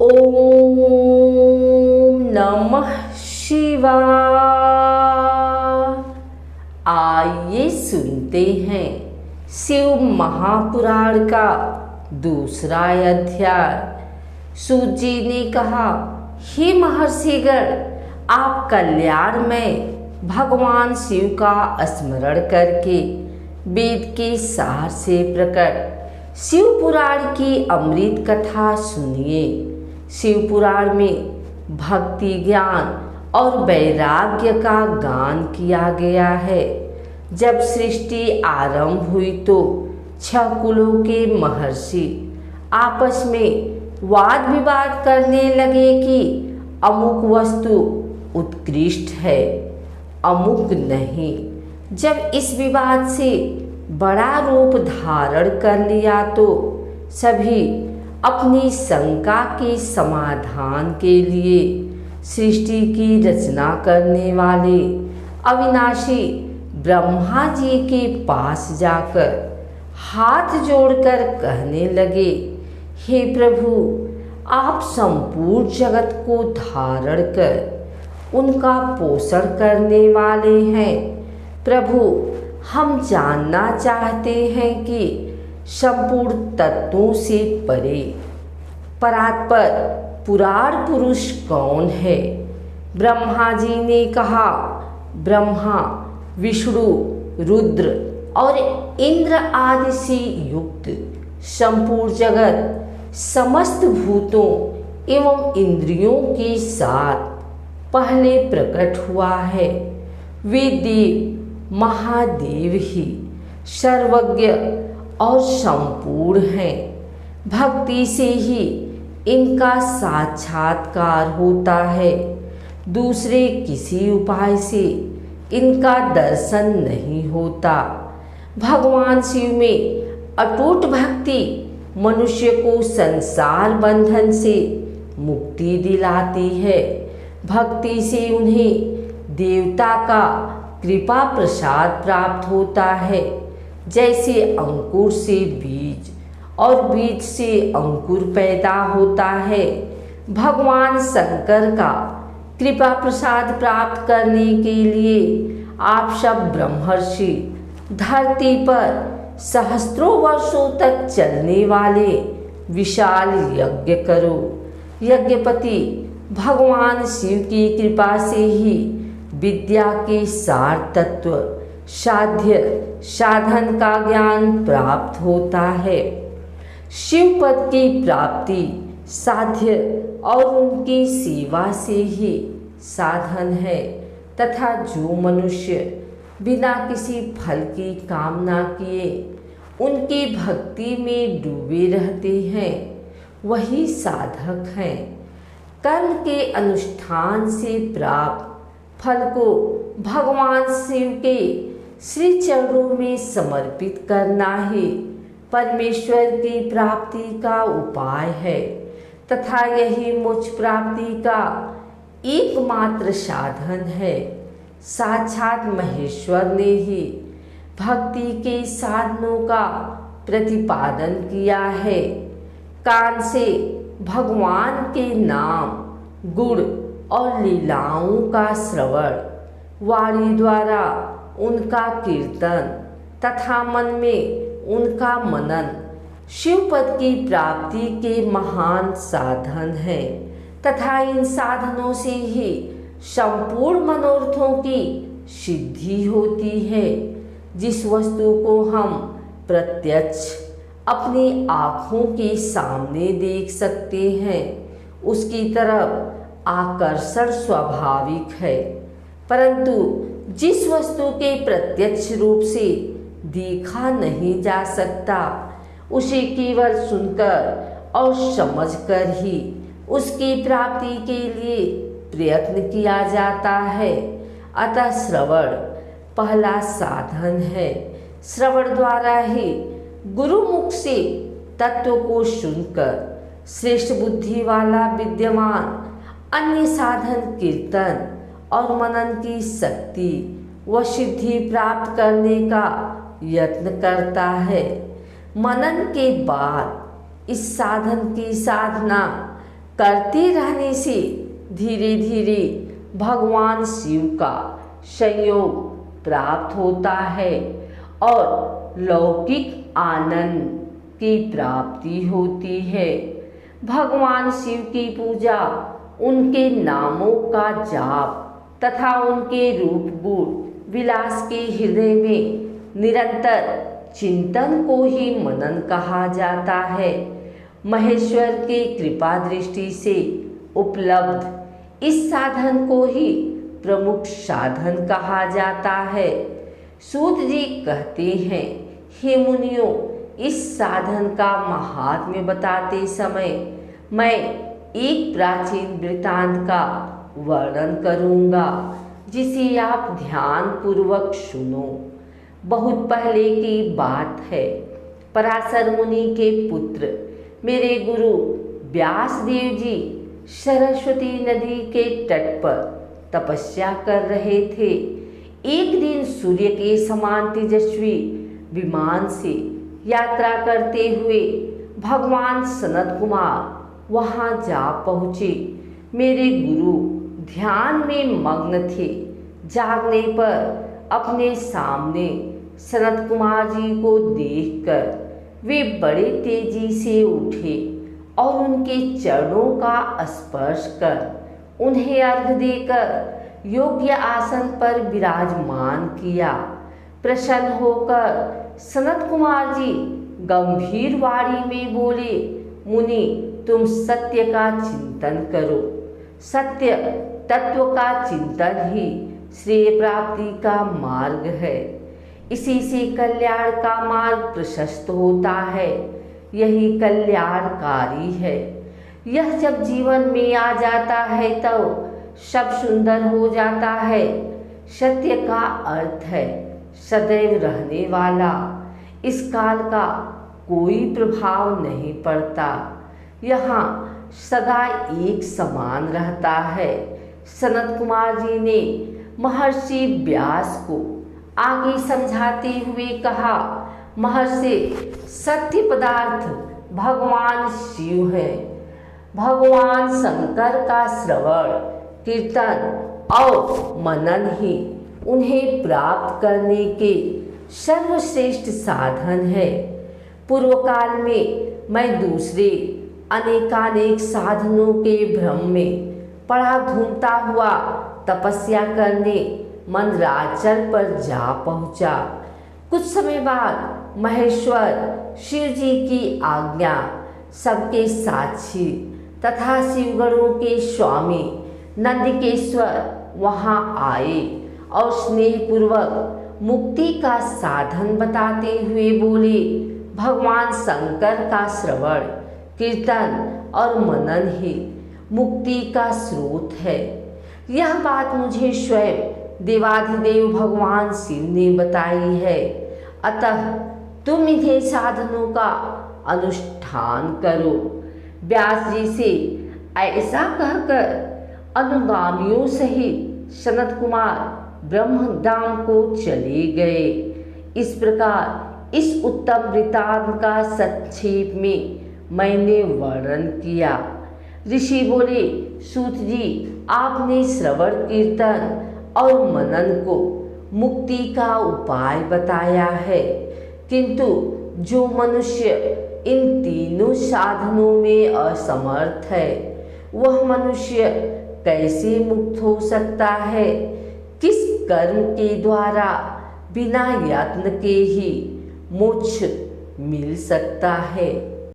ओम नमः शिवाय। आइए सुनते हैं शिव महापुराण का दूसरा अध्याय। सूत जी ने कहा, हे महर्षिगण, आप कल्याण में भगवान शिव का स्मरण करके वेद के सार से प्रकट शिव पुराण की अमृत कथा सुनिए। शिव पुराण में भक्ति, ज्ञान और वैराग्य का गान किया गया है। जब सृष्टि आरंभ हुई तो 6 कुलों के महर्षि आपस में वाद विवाद करने लगे कि अमुक वस्तु उत्कृष्ट है, अमुक नहीं। जब इस विवाद से बड़ा रूप धारण कर लिया तो सभी अपनी शंका के समाधान के लिए सृष्टि की रचना करने वाले अविनाशी ब्रह्मा जी के पास जाकर हाथ जोड़कर कहने लगे, हे प्रभु, आप संपूर्ण जगत को धारण कर उनका पोषण करने वाले हैं। प्रभु, हम जानना चाहते हैं कि संपूर्ण तत्वों से परे परात्पर पुराण पुरुष कौन है? ब्रह्मा जी ने कहा, ब्रह्मा, विष्णु, रुद्र और इंद्र आदि से युक्त संपूर्ण जगत समस्त भूतों एवं इंद्रियों के साथ पहले प्रकट हुआ है। वे देव महादेव ही सर्वज्ञ और संपूर्ण हैं। भक्ति से ही इनका साक्षात्कार होता है। दूसरे किसी उपाय से इनका दर्शन नहीं होता। भगवान शिव में अटूट भक्ति मनुष्य को संसार बंधन से मुक्ति दिलाती है। भक्ति से उन्हें देवता का कृपा प्रसाद प्राप्त होता है। जैसे अंकुर से बीज और बीज से अंकुर पैदा होता है, भगवान शंकर का कृपा प्रसाद प्राप्त करने के लिए आप सब ब्रह्मर्षि धरती पर सहस्त्रों वर्षों तक चलने वाले विशाल यज्ञ करो। यज्ञपति भगवान शिव की कृपा से ही विद्या के सार तत्व साध्य साधन का ज्ञान प्राप्त होता है। शिव पद की प्राप्ति साध्य और उनकी सेवा से ही साधन है तथा जो मनुष्य बिना किसी फल की कामना किए उनकी भक्ति में डूबे रहते हैं, वही साधक हैं। कर्म के अनुष्ठान से प्राप्त फल को भगवान शिव के श्री चरणों में समर्पित करना ही परमेश्वर की प्राप्ति का उपाय है तथा यही मोक्ष प्राप्ति का एकमात्र साधन है। साक्षात महेश्वर ने ही भक्ति के साधनों का प्रतिपादन किया है। कान से भगवान के नाम, गुण और लीलाओं का श्रवण, वाणी द्वारा उनका कीर्तन तथा मन में उनका मनन शिव पद की प्राप्ति के महान साधन है तथा इन साधनों से ही संपूर्ण मनोरथों की सिद्धि होती है। जिस वस्तु को हम प्रत्यक्ष अपनी आँखों के सामने देख सकते हैं उसकी तरफ आकर्षण स्वाभाविक है, परंतु जिस वस्तु के प्रत्यक्ष रूप से देखा नहीं जा सकता उसे केवल सुनकर और समझकर ही उसकी प्राप्ति के लिए प्रयत्न किया जाता है। अतः श्रवण पहला साधन है। श्रवण द्वारा ही गुरुमुख से तत्व को सुनकर श्रेष्ठ बुद्धि वाला विद्यमान अन्य साधन कीर्तन और मनन की शक्ति व सिद्धि प्राप्त करने का यत्न करता है। मनन के बाद इस साधन की साधना करते रहने से धीरे धीरे भगवान शिव का संयोग प्राप्त होता है और लौकिक आनंद की प्राप्ति होती है। भगवान शिव की पूजा, उनके नामों का जाप तथा उनके रूप गुण विलास के हृदय में निरंतर चिंतन को ही मनन कहा जाता है। महेश्वर के कृपा दृष्टि से उपलब्ध इस साधन को ही प्रमुख साधन कहा जाता है। सूत जी कहते हैं, हे मुनियों, इस साधन का महात्म्य बताते समय मैं एक प्राचीन वृत्तांत का वर्णन करूंगा, जिसे आप ध्यान पूर्वक सुनो। बहुत पहले की बात है। पराशर मुनि के पुत्र मेरे गुरु व्यासदेव जी सरस्वती नदी के तट पर तपस्या कर रहे थे। एक दिन सूर्य के समान तेजस्वी विमान से यात्रा करते हुए भगवान सनत कुमार वहां जा पहुँचे। मेरे गुरु ध्यान में मग्न थे। जागने पर अपने सामने सनत कुमार जी को देखकर वे बड़े तेजी से उठे और उनके चरणों का स्पर्श कर उन्हें अर्घ्य देकर योग्य आसन पर विराजमान किया। प्रसन्न होकर सनत कुमार जी गंभीर वाणी में बोले, मुनि, तुम सत्य का चिंतन करो। सत्य तत्व का चिंतन ही श्रेय प्राप्ति का मार्ग है। इसी से कल्याण का मार्ग प्रशस्त होता है। यही कल्याणकारी है। यह जब जीवन में आ जाता है तो सब सुंदर हो जाता है। सत्य का अर्थ है सदैव रहने वाला। इस काल का कोई प्रभाव नहीं पड़ता। यहाँ सदा एक समान रहता है। सनत कुमार जी ने महर्षि व्यास को आगे समझाते हुए कहा, महर्षि, सत्य पदार्थ भगवान शिव है। भगवान शंकर का श्रवण, कीर्तन और मनन ही उन्हें प्राप्त करने के सर्वश्रेष्ठ साधन है। पूर्व काल में मैं दूसरे अनेकानेक साधनों के भ्रम में पड़ा घूमता हुआ तपस्या करने मंदराचल पर जा पहुंचा। कुछ समय बाद महेश्वर शिव जी की आज्ञा, सबके साक्षी तथा शिवगणों के स्वामी नंदिकेश्वर वहां आए और स्नेहपूर्वक मुक्ति का साधन बताते हुए बोले, भगवान शंकर का श्रवण, कीर्तन और मनन ही मुक्ति का स्रोत है। यह बात मुझे स्वयं देवाधिदेव भगवान शिव ने बताई है। अतः तुम इन्हें साधनों का अनुष्ठान करो। व्यास जी से ऐसा कहकर अनुगामियों सहित सनत कुमार ब्रह्मधाम को चले गए। इस प्रकार इस उत्तम वृत्तांत का संक्षेप में मैंने वर्णन किया। ऋषि बोले, सूत जी, आपने श्रवण, कीर्तन और मनन को मुक्ति का उपाय बताया है, किंतु जो मनुष्य इन तीनों साधनों में असमर्थ है, वह मनुष्य कैसे मुक्त हो सकता है? किस कर्म के द्वारा बिना यत्न के ही मोक्ष मिल सकता है?